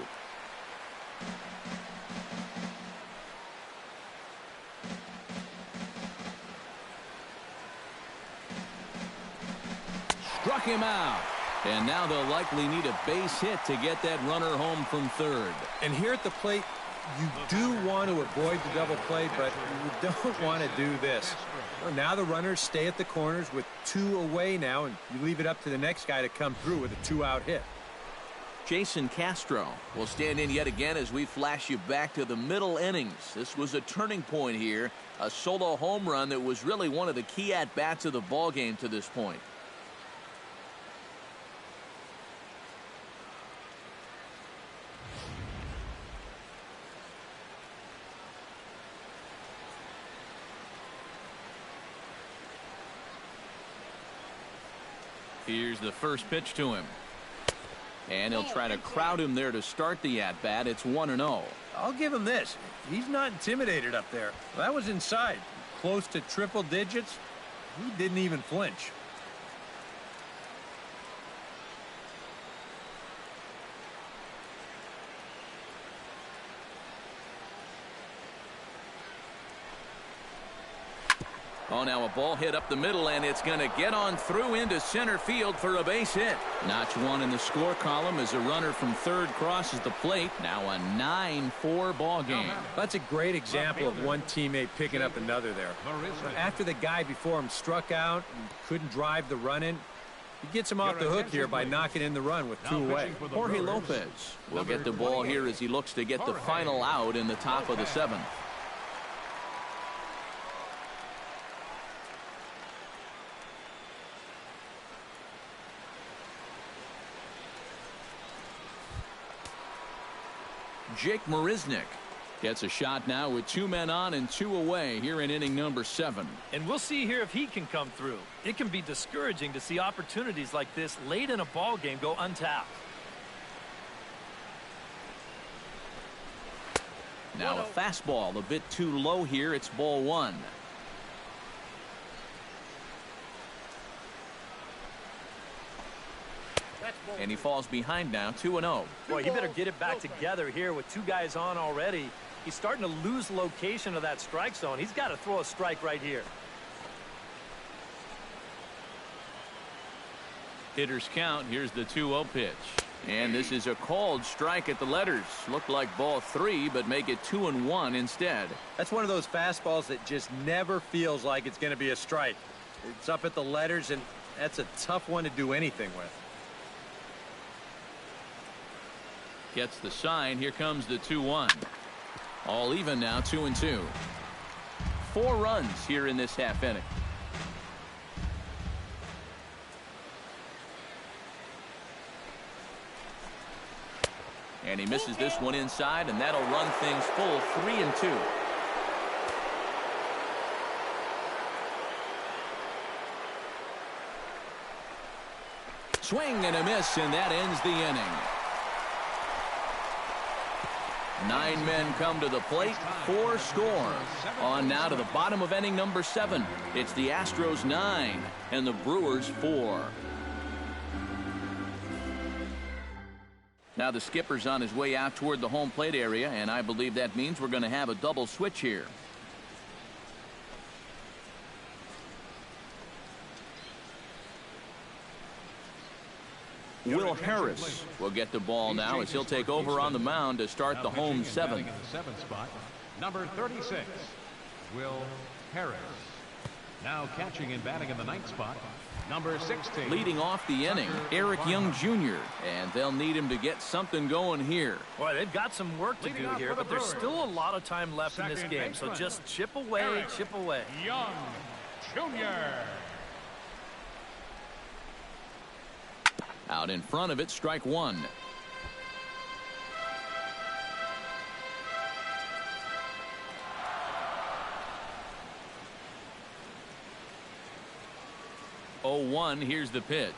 Struck him out. And now they'll likely need a base hit to get that runner home from third. And here at the plate, you do want to avoid the double play, but you don't want to do this. Well, now the runners stay at the corners with 2 away now, and you leave it up to the next guy to come through with a 2-out hit. Jason Castro will stand in yet again as we flash you back to the middle innings. This was a turning point here, a solo home run that was really one of the key at-bats of the ballgame to this point. Here's the first pitch to him. And he'll try to crowd him there to start the at-bat. It's 1-0. I'll give him this. He's not intimidated up there. That was inside. Close to triple digits. He didn't even flinch. Oh, now a ball hit up the middle, and it's going to get on through into center field for a base hit. Notch 1 in the score column as a runner from third crosses the plate. Now a 9-4 ball game. That's a great example of one teammate picking up another there. After the guy before him struck out and couldn't drive the run in, he gets him off the hook here by knocking in the run with 2 away. Jorge Lopez will get the ball here as he looks to get the final out in the top of the 7th. Jake Marisnick gets a shot now with 2 men on and 2 away here in inning number 7. And we'll see here if he can come through. It can be discouraging to see opportunities like this late in a ball game go untapped. Now a fastball a bit too low here. It's ball 1. And he falls behind now, 2-0. Boy, he better get it back together here with 2 guys on already. He's starting to lose location of that strike zone. He's got to throw a strike right here. Hitters count. Here's the 2-0 pitch. And this is a called strike at the letters. Looked like ball 3, but make it 2-1 instead. That's one of those fastballs that just never feels like it's going to be a strike. It's up at the letters, and that's a tough one to do anything with. Gets the sign. Here comes the 2-1. All even now, 2-2. 4 runs here in this half inning. And he misses this one inside, and that'll run things full 3-2. swing and a miss, and that ends the inning. 9 men come to the plate, 4 score. On now to the bottom of inning number 7. It's the Astros 9 and the Brewers 4. Now the skipper's on his way out toward the home plate area, and I believe that means we're going to have a double switch here. Will Harris will get the ball now as he'll take over on the mound to start the home 7. In the 7th spot, number 36, Will Harris. Now catching and batting in the 9th spot, number 16. Leading off the inning, Eric Young Jr., and they'll need him to get something going here. Boy, they've got some work to do here, but there's still a lot of time left in this game, so just chip away, chip away. Young Jr. Out in front of it, strike 1. Oh, 1, here's the pitch.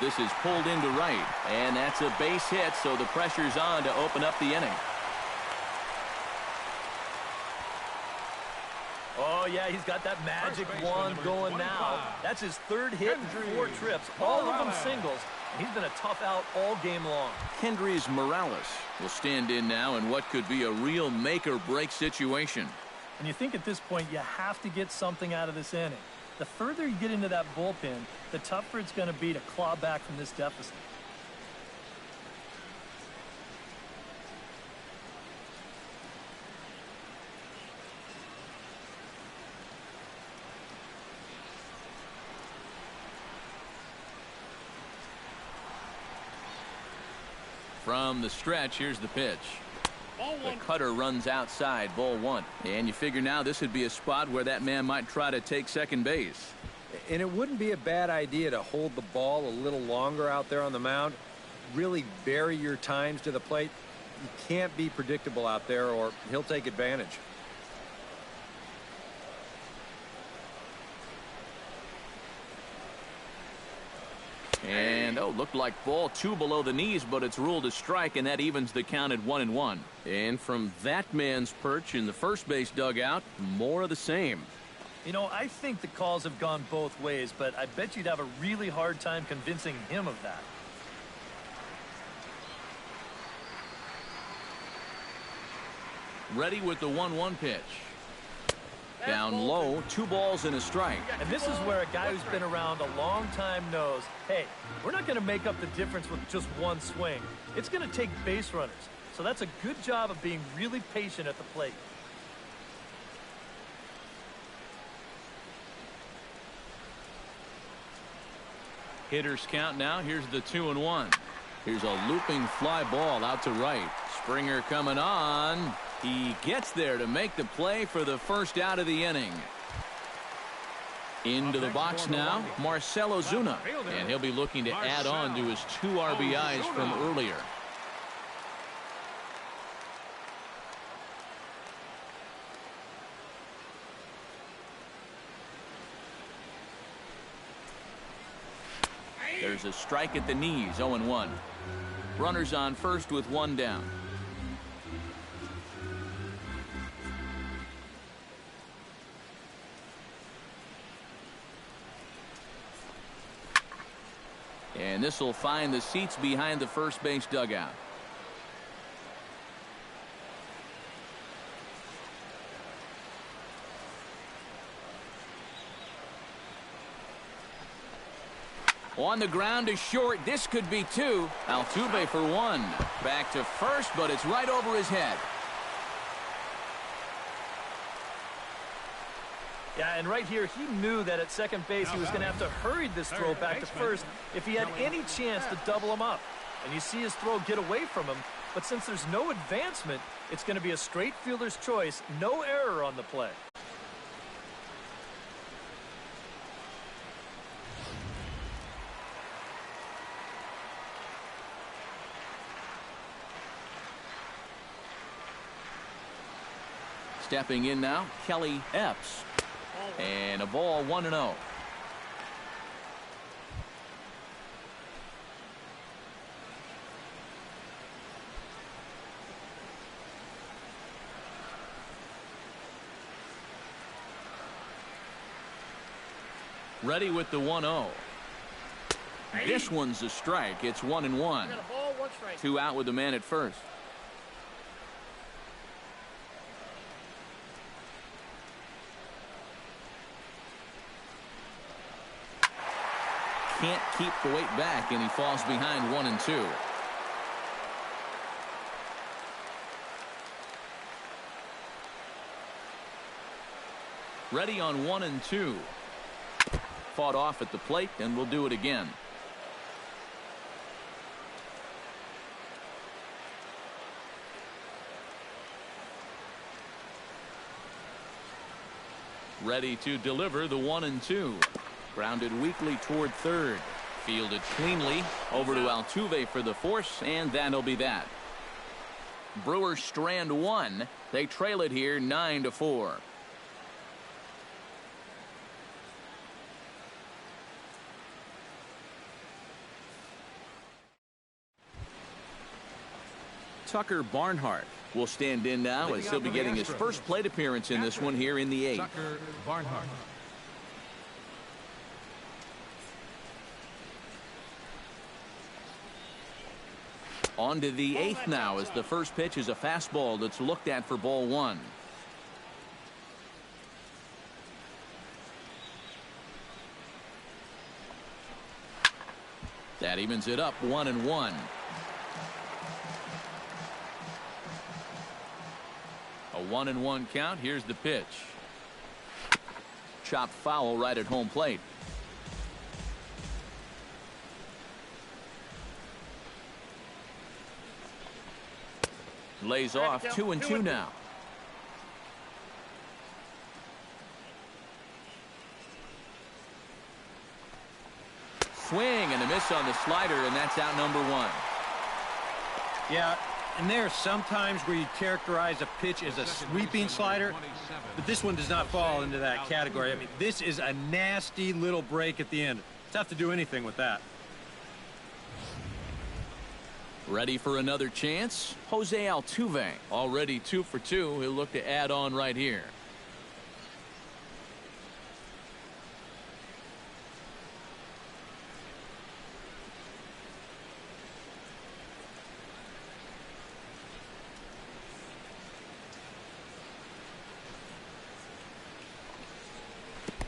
This is pulled into right, and that's a base hit, so the pressure's on to open up the inning. Oh, yeah, he's got that magic wand going now. That's his 3rd hit in 4 trips, all of them singles. And he's been a tough out all game long. Kendrys Morales will stand in now in what could be a real make-or-break situation. And you think at this point you have to get something out of this inning. The further you get into that bullpen, the tougher it's going to be to claw back from this deficit. From the stretch, here's the pitch. The cutter runs outside, ball 1. And you figure now this would be a spot where that man might try to take second base. And it wouldn't be a bad idea to hold the ball a little longer out there on the mound. Really vary your times to the plate. You can't be predictable out there or he'll take advantage. And, looked like ball 2 below the knees, but it's ruled a strike, and that evens the count at 1-1. And from that man's perch in the first base dugout, more of the same. You know, I think the calls have gone both ways, but I bet you'd have a really hard time convincing him of that. Ready with the 1-1 pitch. Down low, 2 balls and a strike. And this is where a guy who's been around a long time knows, hey, we're not going to make up the difference with just one swing. It's going to take base runners. So that's a good job of being really patient at the plate. Hitters count now. Here's the 2-1. Here's a looping fly ball out to right. Springer coming on. He gets there to make the play for the first out of the inning. Into the box now, Marcell Ozuna, and he'll be looking to add on to his 2 RBIs from earlier. There's a strike at the knees, 0-1. Runners on first with 1 down. And this will find the seats behind the first base dugout. On the ground to short. This could be 2. Altuve for 1. Back to first, but it's right over his head. Yeah, and right here, he knew that at second base he was going to have to hurry this throw back to first if he had any chance to double him up. And you see his throw get away from him, but since there's no advancement, it's going to be a straight fielder's choice, no error on the play. Stepping in now, Kelly Epps. And a ball 1-0. Ready with the 1-0. This one's a strike. It's 1-1. 2 out with the man at first. Can't keep the weight back, and he falls behind 1-2. Ready on 1-2. Fought off at the plate, and we'll do it again. Ready to deliver the 1-2. Grounded weakly toward third. Fielded cleanly over to Altuve for the force, and that'll be that. Brewers strand 1. They trail it here 9-4. Tucker Barnhart will stand in now as he'll be getting his first plate appearance in this one here in the 8th. Tucker Barnhart. On to the 8th now as the first pitch is a fastball that's looked at for ball 1. That evens it up 1-1. A 1-1 count. Here's the pitch. Chopped foul right at home plate. Lays off 2-2 now. Swing and a miss on the slider, and that's out number 1. Yeah, and there's sometimes where you characterize a pitch as a sweeping slider, but this one does not fall into that category. I mean, this is a nasty little break at the end. Tough to do anything with that. Ready for another chance? Jose Altuve, already 2 for 2. He'll look to add on right here.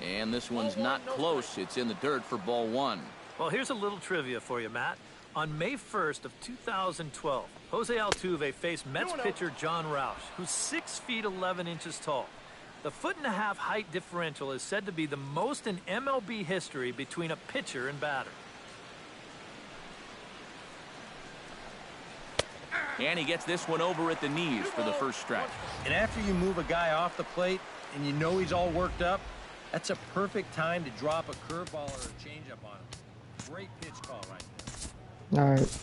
And this one's not close. It's in the dirt for ball 1. Well, here's a little trivia for you, Matt. On May 1st of 2012, Jose Altuve faced Mets pitcher John Roush, who's 6 feet 11 inches tall. The 1.5-foot height differential is said to be the most in MLB history between a pitcher and batter. And he gets this one over at the knees for the first strike. And after you move a guy off the plate and you know he's all worked up, that's a perfect time to drop a curveball or a changeup on him. Great pitch call right there. All right.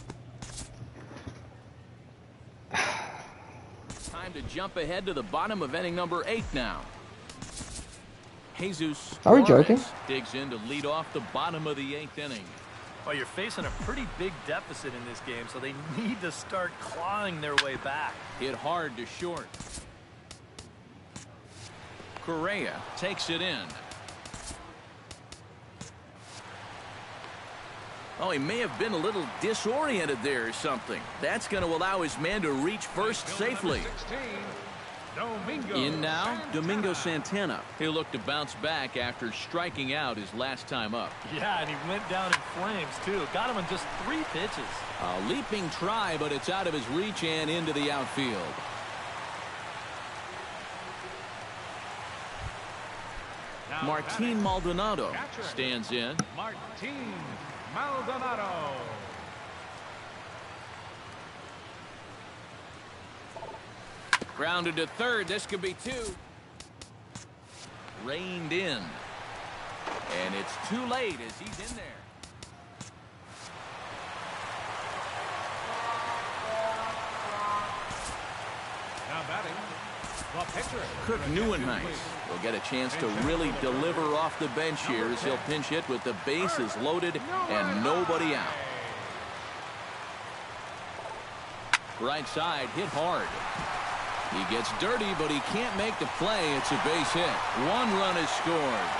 Time to jump ahead to the bottom of inning number 8 now. Jesus Are we joking? digs in to lead off the bottom of the 8th inning. Well, you're facing a pretty big deficit in this game, so they need to start clawing their way back. Hit hard to short. Correa takes it in. Oh, he may have been a little disoriented there or something. That's going to allow his man to reach first safely. In now, Domingo Santana. He'll look to bounce back after striking out his last time up. Yeah, and he went down in flames, too. Got him in just 3 pitches. A leaping try, but it's out of his reach and into the outfield. Martin Maldonado stands in. Martin Maldonado. Grounded to third. This could be 2. Reined in. And it's too late as he's in there. Now batting, the pitcher. Kirk Neuenheis will get a chance to really deliver off the bench here as he'll pinch hit with the bases loaded and nobody out. Right side hit hard. He gets dirty, but he can't make the play. It's a base hit. 1 run is scored.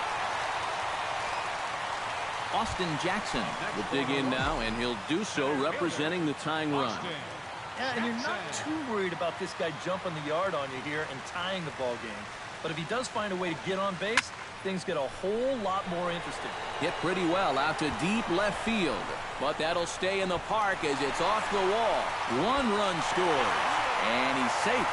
Austin Jackson will dig in now, and he'll do so representing the tying run. Yeah, and you're not too worried about this guy jumping the yard on you here and tying the ball game. But if he does find a way to get on base, things get a whole lot more interesting. Hit pretty well out to deep left field. But that'll stay in the park as it's off the wall. 1 run scores. And he's safe.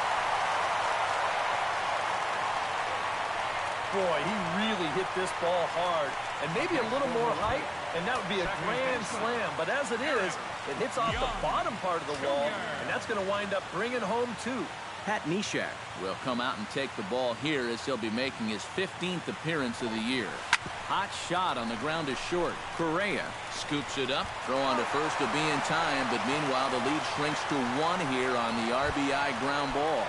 Boy, he really hit this ball hard. And maybe a little more height, and that would be a grand slam. But as it is, it hits off the bottom part of the wall, and that's going to wind up bringing home 2. Pat Neshek will come out and take the ball here as he'll be making his 15th appearance of the year. Hot shot on the ground is short. Correa scoops it up. Throw on to first to be in time, but meanwhile the lead shrinks to 1 here on the RBI ground ball.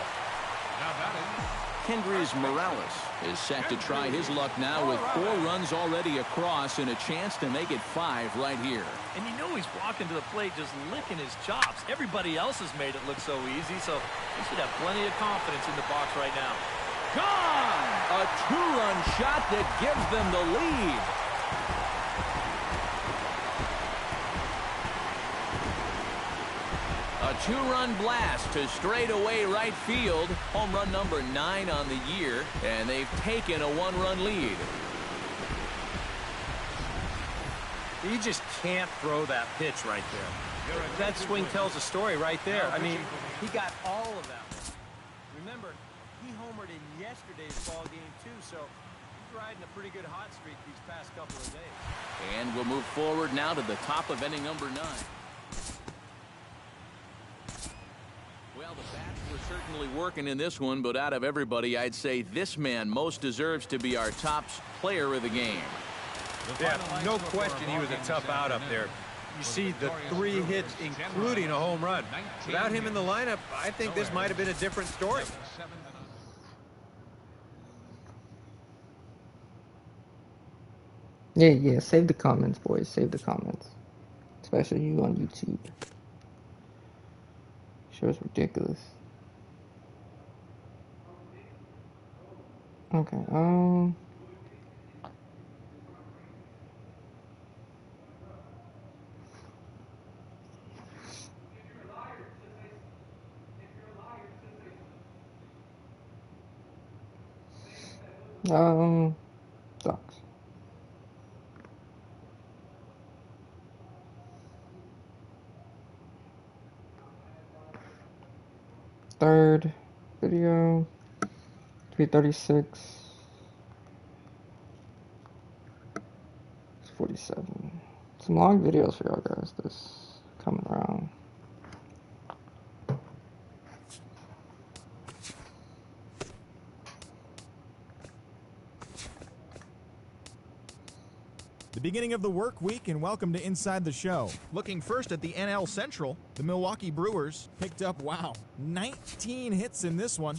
Kendrys Morales is set to try his luck now with 4 runs already across and a chance to make it 5 right here. And you know he's walking to the plate just licking his chops. Everybody else has made it look so easy, so he should have plenty of confidence in the box right now. Gone! A 2-run shot that gives them the lead. A 2-run blast to straightaway right field. Home run number 9 on the year, and they've taken a 1-run lead. You just can't throw that pitch right there. That swing tells a story right there. I mean, he got all of that. Remember, he homered in yesterday's ball game too, so he's riding a pretty good hot streak these past couple of days. And we'll move forward now to the top of inning number 9. Well, the bats were certainly working in this one, but out of everybody, I'd say this man most deserves to be our top player of the game. Yeah, no question he was a tough out up there. You see the 3 hits, including a home run. Without him in the lineup, I think this might have been a different story. Yeah, save the comments, boys. Save the comments. Especially you on YouTube. Sure, it's ridiculous. Okay, Ducks. Third video, 336, 47. Some long videos for y'all guys this coming around. The beginning of the work week, and welcome to Inside the Show. Looking first at the NL Central, the Milwaukee Brewers picked up, 19 hits in this one.